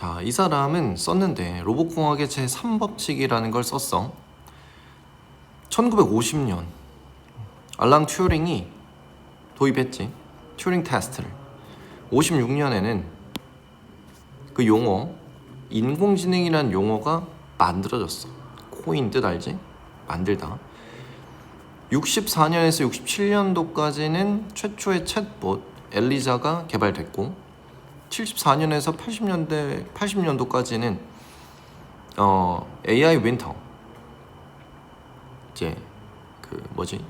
자, 이 사람은 썼는데 로봇공학의 제3법칙이라는 걸 썼어. 1950년 알랑 튜링이 도입했지. 튜링 테스트를. 56년에는 그 용어, 인공지능이라는 용어가 만들어졌어. 코인 뜻 알지? 만들다. 64년에서 67년도까지는 최초의 챗봇 엘리자가 개발됐고, 74년에서 80년도까지는 AI 윈터, 이제 그 뭐지?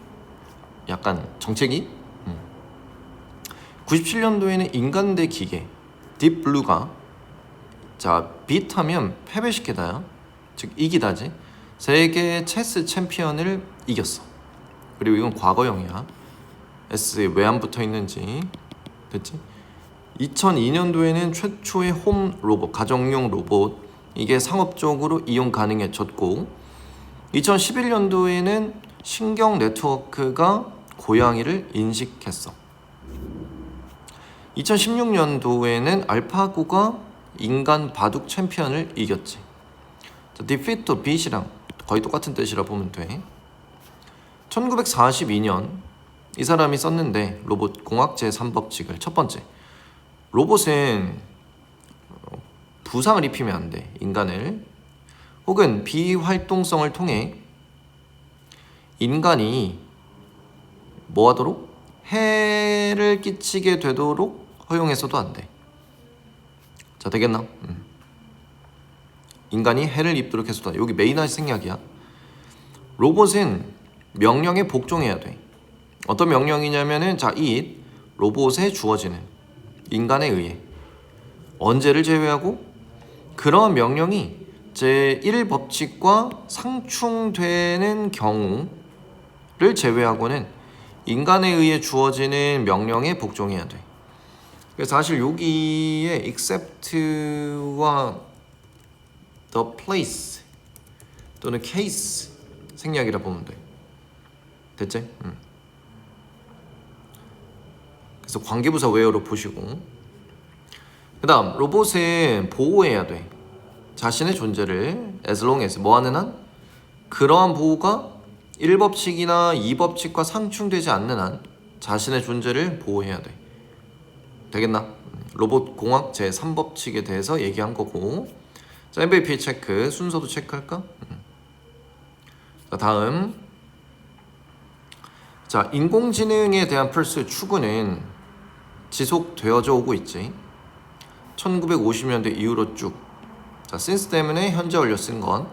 약간 정체기? 97년도에는 인간 대 기계 딥블루가, 자, 비트하면 패배시키다야, 즉 이기다지, 세계 체스 챔피언을 이겼어. 그리고 이건 과거형이야. S에 왜 안 붙어 있는지 됐지? 2002년도에는 최초의 홈 로봇, 가정용 로봇, 이게 상업적으로 이용 가능해졌고, 2011년도에는 신경 네트워크가 고양이를 인식했어. 2016년도에는 알파고가 인간 바둑 챔피언을 이겼지. 디피트 빛이랑 거의 똑같은 뜻이라 보면 돼. 1942년 이 사람이 썼는데 로봇 공학 제3법칙을 첫 번째, 로봇은 부상을 입히면 안 돼. 인간을, 혹은 비활동성을 통해 인간이 뭐 하도록? 해를 끼치게 되도록 허용해서도 안 돼. 자, 되겠나? 인간이 해를 입도록 해서도 안 돼. 여기 메이나시 생략이야. 로봇은 명령에 복종해야 돼. 어떤 명령이냐면은, 자, 이 로봇에 주어지는, 인간에 의해, 언제를 제외하고, 그러한 명령이 제1법칙과 상충되는 경우를 제외하고는 인간에 의해 주어지는 명령에 복종해야 돼. 그래서 사실 여기에 except와 the place 또는 case 생략이라 보면 돼. 됐지? 그래서 관계부사 where로 보시고, 그 다음 로봇은 보호해야 돼. 자신의 존재를 as long as 뭐 하는 한, 그러한 보호가 1법칙이나 2법칙과 상충되지 않는 한 자신의 존재를 보호해야 돼. 되겠나? 로봇 공학 제3법칙에 대해서 얘기한 거고, 자, MVP 체크, 순서도 체크할까? 자, 다음, 자, 인공지능에 대한 플스 추구는 지속되어져 오고 있지. 1950년대 이후로 쭉. 자, since 때문에 현재 완료 쓴 건,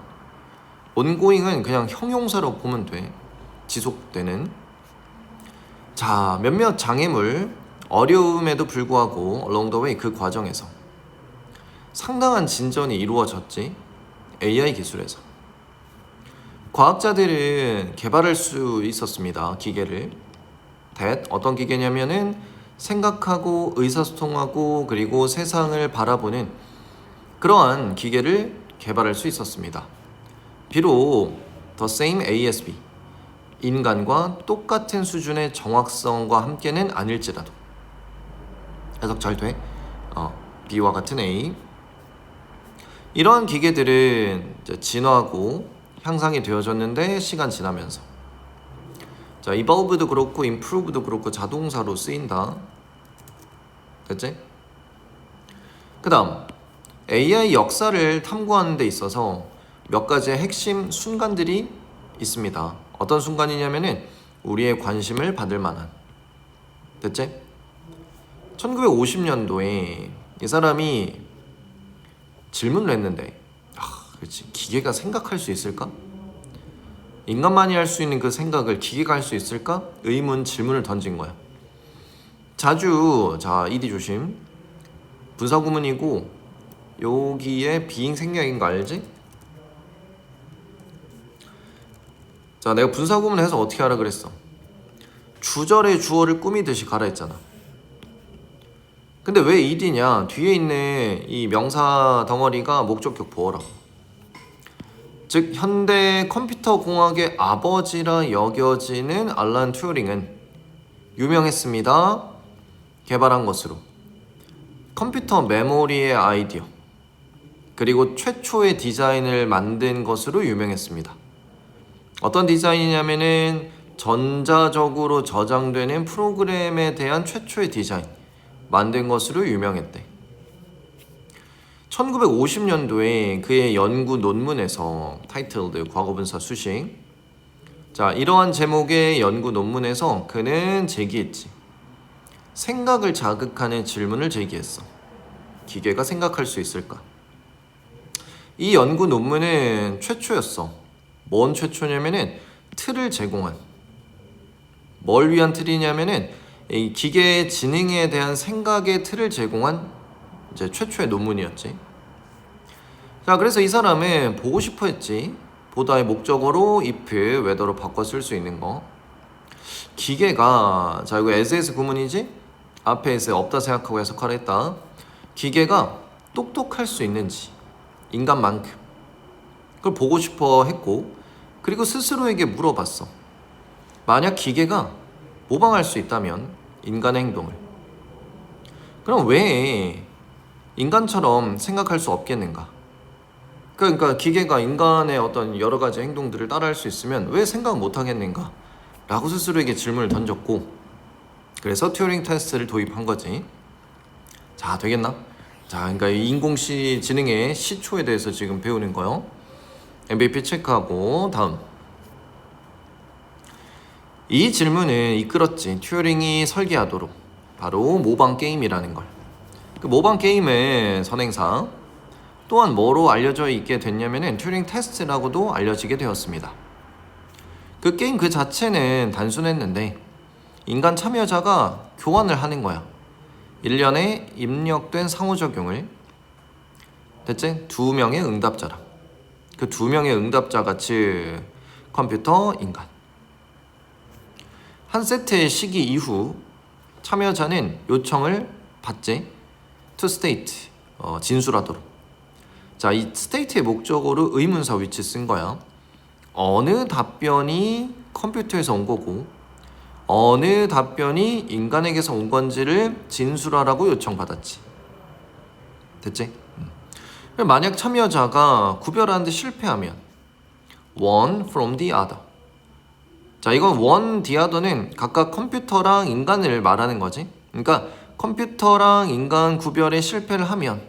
ongoing은 그냥 형용사로 보면 돼. 지속되는. 자, 몇몇 장애물, 어려움에도 불구하고 along the way, 그 과정에서 상당한 진전이 이루어졌지. AI 기술에서 과학자들은 개발할 수 있었습니다. 기계를. 어떤 기계냐면은 생각하고 의사소통하고 그리고 세상을 바라보는 그러한 기계를 개발할 수 있었습니다. 비록 the same ASB, 인간과 똑같은 수준의 정확성과 함께는 아닐지라도. 해석 잘 돼? B와 같은 A. 이러한 기계들은 이제 진화하고 향상이 되어졌는데, 시간 지나면서, 자, evolve도 그렇고 improve도 그렇고 자동사로 쓰인다. 됐지? 그 다음, AI 역사를 탐구하는 데 있어서 몇 가지의 핵심 순간들이 있습니다. 어떤 순간이냐면은 우리의 관심을 받을 만한. 됐지? 1950년도에 이 사람이 질문을 했는데, 그렇지, 기계가 생각할 수 있을까? 인간만이 할 수 있는 그 생각을 기계가 할 수 있을까? 질문을 던진 거야. 자주, 자, ED 조심. 분사구문이고 여기에 비잉 생략인 거 알지? 자, 내가 분사구문 해서 어떻게 하라 그랬어? 주절에 주어를 꾸미듯이 가라 했잖아. 근데 왜 ED냐? 뒤에 있는 이 명사 덩어리가 목적격 보어라고. 즉, 현대 컴퓨터 공학의 아버지라 여겨지는 알란 튜링은 유명했습니다. 개발한 것으로 컴퓨터 메모리의 아이디어, 그리고 최초의 디자인을 만든 것으로 유명했습니다. 어떤 디자인이냐면은 전자적으로 저장되는 프로그램에 대한 최초의 디자인 만든 것으로 유명했대. 1950년도에 그의 연구 논문에서 타이틀드 과거분사 수식, 자, 이러한 제목의 연구 논문에서 그는 제기했지. 생각을 자극하는 질문을 제기했어. 기계가 생각할 수 있을까? 이 연구 논문은 최초였어. 뭔 최초냐면은 틀을 제공한, 뭘 위한 틀이냐면은 이 기계의 지능에 대한 생각의 틀을 제공한 이제 최초의 논문이었지. 자, 그래서 이 사람은 보고 싶어 했지. 보다의 목적어로 if, whether로 바꿔 쓸 수 있는 거. 기계가, 자, 이거 as에서 구문이지? 앞에 s 없다 생각하고 해석하라 했다. 기계가 똑똑할 수 있는지, 인간만큼. 그걸 보고 싶어 했고, 그리고 스스로에게 물어봤어. 만약 기계가 모방할 수 있다면 인간의 행동을, 그럼 왜 인간처럼 생각할 수 없겠는가? 그러니까 기계가 인간의 어떤 여러 가지 행동들을 따라할 수 있으면 왜 생각 못 하겠는가? 라고 스스로에게 질문을 던졌고, 그래서 튜링 테스트를 도입한 거지. 자, 되겠나? 자, 그러니까 인공지능의 시초에 대해서 지금 배우는 거요. MVP 체크하고 다음. 이 질문을 이끌었지. 튜링이 설계하도록 바로 모방 게임이라는 걸. 그 모방 게임의 선행사 또한 뭐로 알려져 있게 됐냐면은 튜링 테스트라고도 알려지게 되었습니다. 그 게임 그 자체는 단순했는데 인간 참여자가 교환을 하는 거야. 1년에 입력된 상호작용을, 대체 2명의 응답자랑, 그 2명의 응답자가 즉 컴퓨터, 인간. 한 세트의 시기 이후 참여자는 요청을 받지. to state, 진술하도록. 자, 이 state의 목적어로 의문사 위치 쓴 거야. 어느 답변이 컴퓨터에서 온 거고 어느 답변이 인간에게서 온 건지를 진술하라고 요청받았지. 됐지? 만약 참여자가 구별하는데 실패하면 one from the other. 자, 이건 one, the other는 각각 컴퓨터랑 인간을 말하는 거지. 그러니까 컴퓨터랑 인간 구별에 실패를 하면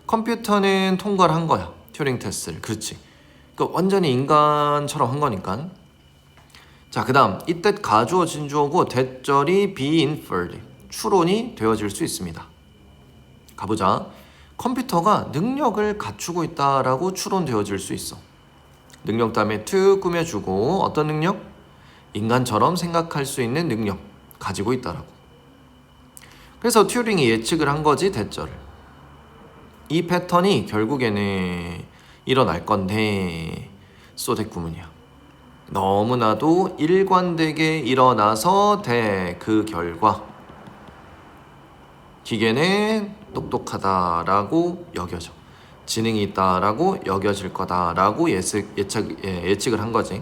컴퓨터는 통과를 한 거야. 튜링 테스트를. 그렇지. 그러니까 완전히 인간처럼 한 거니까. 자, 그 다음 이때 가주어 진주어고 대절이 be inferred, 추론이 되어질 수 있습니다. 가보자. 컴퓨터가 능력을 갖추고 있다라고 추론되어질 수 있어. 능력 다음에 to 꾸며주고 어떤 능력? 인간처럼 생각할 수 있는 능력 가지고 있다라고. 그래서 튜링이 예측을 한 거지, 대절을. 이 패턴이 결국에는 일어날 건데 소댓 구문이야. 너무나도 일관되게 일어나서 그 결과 기계는 똑똑하다라고 여겨져, 지능이 있다라고 여겨질 거다라고 예측을 한 거지.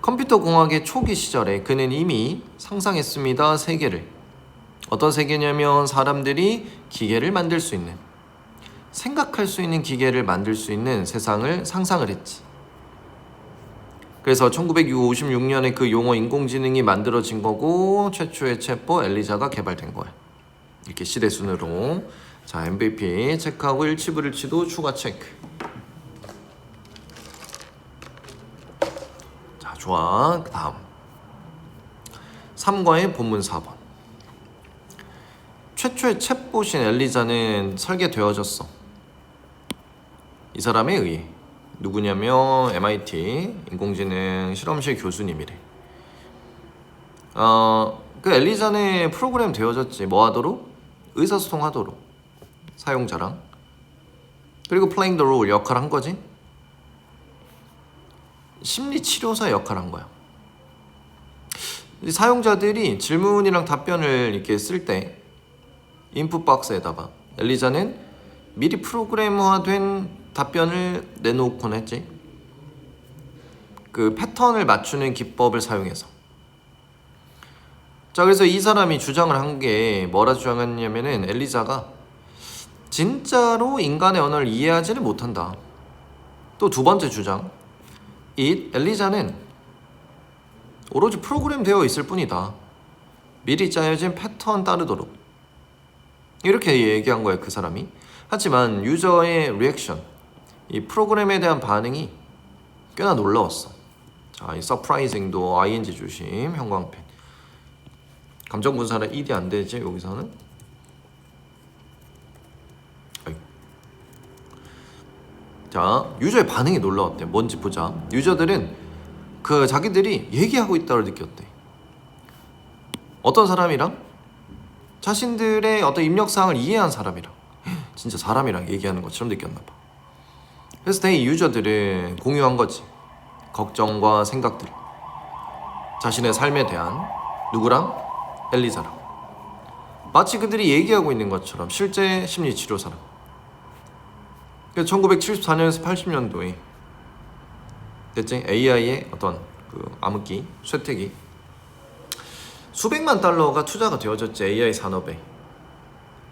컴퓨터 공학의 초기 시절에 그는 이미 상상했습니다. 세계를. 어떤 세계냐면 사람들이 기계를 만들 수 있는, 생각할 수 있는 기계를 만들 수 있는 세상을 상상을 했지. 그래서 1956년에 그 용어 인공지능이 만들어진 거고 최초의 챗봇 엘리자가 개발된 거야. 이렇게 시대순으로. 자, MVP 체크하고 일치 불일치도 추가 체크. 자, 좋아. 그 다음 3과의 본문 4번. 최초의 챗봇인 엘리자는 설계되어졌어. 이 사람에 의해. 누구냐면 MIT 인공지능 실험실 교수님이래. 그 엘리자는 프로그램 되어졌지. 뭐 하도록? 의사소통하도록. 사용자랑. 그리고 playing the role 역할을 한 거지. 심리치료사 역할을 한 거야. 사용자들이 질문이랑 답변을 이렇게 쓸 때 인풋 박스에다가 엘리자는 미리 프로그래머화된 답변을 내놓곤 했지. 그 패턴을 맞추는 기법을 사용해서. 자, 그래서 이 사람이 주장을 한 게 뭐라 주장했냐면은 엘리자가 진짜로 인간의 언어를 이해하지를 못한다. 또 두 번째 주장, 엘리자는 오로지 프로그램되어 있을 뿐이다. 미리 짜여진 패턴 따르도록. 이렇게 얘기한 거예요, 그 사람이. 하지만 유저의 리액션, 이 프로그램에 대한 반응이 꽤나 놀라웠어. 자, 이 서프라이징도 ing 조심, 형광펜. 감정 분사는 1이 안 되지, 여기서는. 자, 유저의 반응이 놀라웠대. 뭔지 보자. 유저들은 그 자기들이 얘기하고 있다고 느꼈대. 어떤 사람이랑? 자신들의 어떤 입력사항을 이해한 사람이랑, 진짜 사람이랑 얘기하는 것처럼 느꼈나봐. 그래서 이 유저들은 공유한 거지. 걱정과 생각들. 자신의 삶에 대한 누구랑? 엘리자랑. 마치 그들이 얘기하고 있는 것처럼 실제 심리치료사랑. 1974년에서 80년도에 됐지? AI의 어떤 그 암흑기, 쇠퇴기. 수백만 달러가 투자가 되어졌지, AI 산업에.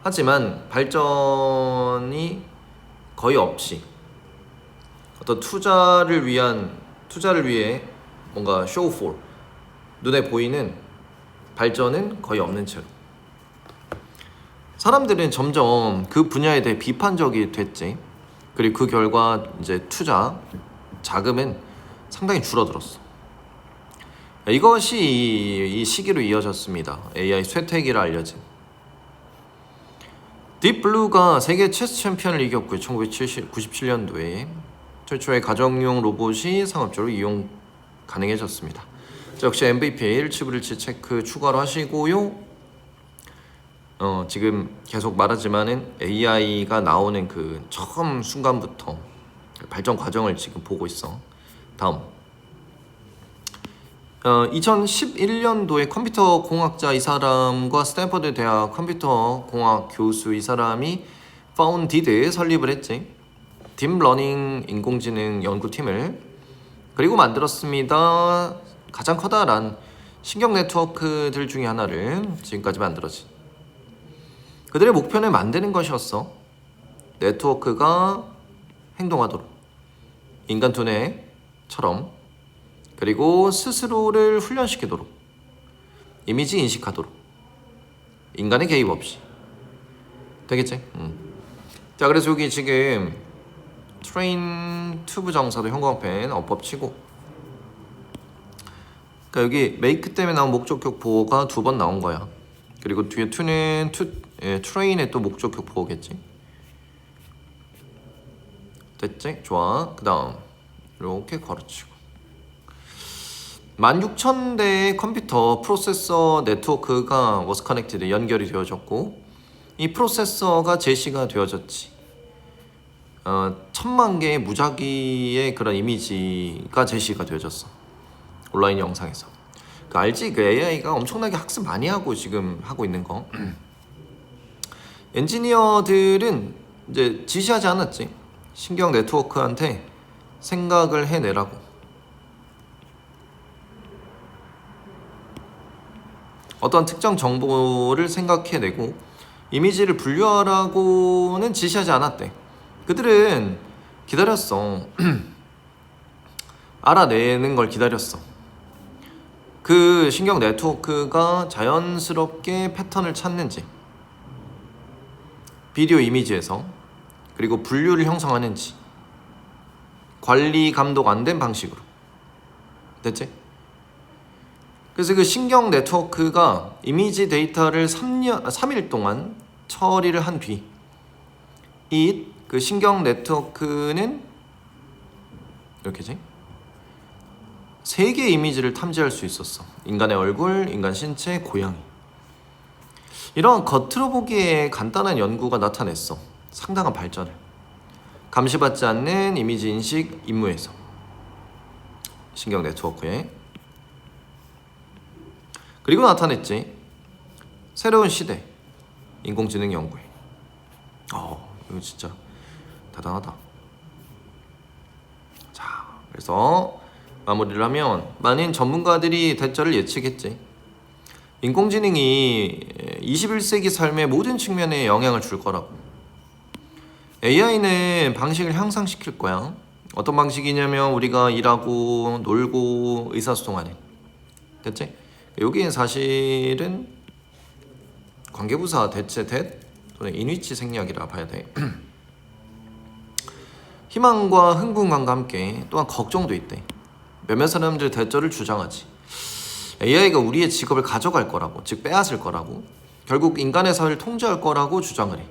하지만 발전이 거의 없이 어떤 투자를 위해 뭔가 쇼4 눈에 보이는 발전은 거의 없는 채로 사람들은 점점 그 분야에 대해 비판적이 됐지. 그리고 그 결과 이제 투자 자금은 상당히 줄어들었어. 이것이 이 시기로 이어졌습니다. AI 쇠퇴기라 알려진. 딥블루가 세계 체스 챔피언을 이겼고요. 1997년도에 최초의 가정용 로봇이 상업적으로 이용 가능해졌습니다. 자, 역시 MVP 1치 체크 추가로 하시고요. 지금 계속 말하지만은 AI가 나오는 그 처음 순간부터 발전 과정을 지금 보고 있어. 다음 2011년도에 컴퓨터 공학자 이 사람과 스탠퍼드 대학 컴퓨터 공학 교수 이 사람이 파운디드 설립을 했지. 딥러닝 인공지능 연구팀을. 그리고 만들었습니다. 가장 커다란 신경 네트워크들 중에 하나를 지금까지 만들었지. 그들의 목표는 만드는 것이었어. 네트워크가 행동하도록, 인간 두뇌처럼, 그리고 스스로를 훈련시키도록, 이미지 인식하도록, 인간의 개입 없이. 되겠지? 자, 그래서 여기 지금 트레인 튜브 정사도 형광펜 어법 치고, 그러니까 여기 메이크 때문에 나온 목적격 보호가 2번 나온 거야. 그리고 뒤에 투는 트레인의 또 목적격 보호겠지. 됐지? 좋아. 그 다음 이렇게 걸어치고 16,000대의 컴퓨터 프로세서 네트워크가 was connected, 연결이 되어졌고, 이 프로세서가 제시가 되어졌지. 1000만 개의 무작위의 그런 이미지가 제시가 되어졌어. 온라인 영상에서. 그 알지? 그 AI가 엄청나게 학습 많이 하고 지금 하고 있는 거. 엔지니어들은 이제 지시하지 않았지. 신경 네트워크한테 생각을 해내라고. 어떤 특정 정보를 생각해내고 이미지를 분류하라고는 지시하지 않았대. 그들은 기다렸어. 알아내는 걸 기다렸어. 그 신경 네트워크가 자연스럽게 패턴을 찾는지, 비디오 이미지에서, 그리고 분류를 형성하는지, 관리 감독 안 된 방식으로. 됐지? 그래서 그 신경 네트워크가 이미지 데이터를 3일 동안 처리를 한 뒤, 그 신경 네트워크는 이렇게지? 3개의 이미지를 탐지할 수 있었어. 인간의 얼굴, 인간 신체, 고양이. 이런 겉으로 보기에 간단한 연구가 나타냈어. 상당한 발전을. 감시받지 않는 이미지 인식 임무에서. 신경 네트워크에. 그리고 나타냈지. 새로운 시대. 인공지능 연구에. 이거 진짜 대단하다. 자, 그래서 마무리를 하면 많은 전문가들이 대처를 예측했지. 인공지능이 21세기 삶의 모든 측면에 영향을 줄 거라고. AI는 방식을 향상시킬 거야. 어떤 방식이냐면 우리가 일하고 놀고 의사소통하는. 됐지? 여기에 사실은 관계부사 대체 대 또는 인위치 생략이라 봐야 돼. 희망과 흥분감과 함께 또한 걱정도 있대. 몇몇 사람들 대절을 주장하지. AI가 우리의 직업을 가져갈 거라고, 즉 빼앗을 거라고, 결국 인간의 사회를 통제할 거라고 주장을 해.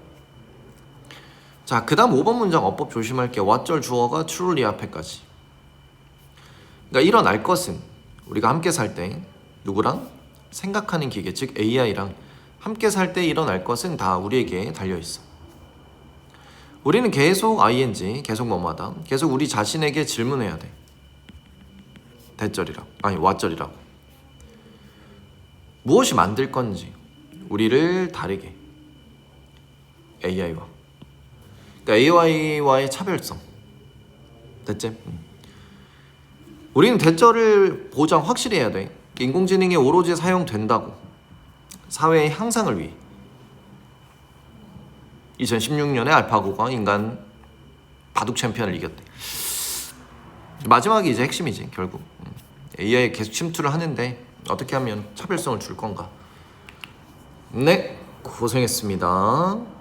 자, 그 다음 5번 문장 어법 조심할게. 왓절 주어가 truly 앞에까지. 그러니까 일어날 것은 우리가 함께 살 때 누구랑? 생각하는 기계, 즉 AI랑 함께 살 때 일어날 것은 다 우리에게 달려있어. 우리는 계속 ing, 계속 뭐뭐하다, 계속 우리 자신에게 질문해야 돼. 대절이라고, 아니 왓절이라고. 무엇이 만들 건지 우리를 다르게 AI와, 그러니까 AI와의 차별성. 됐지? 우리는 대절을 보장 확실히 해야 돼. 인공지능이 오로지 사용된다고 사회의 향상을 위해. 2016년에 알파고가 인간 바둑 챔피언을 이겼대. 마지막이 이제 핵심이지. 결국 AI에 계속 침투를 하는데 어떻게 하면 차별성을 줄 건가. 네, 고생했습니다.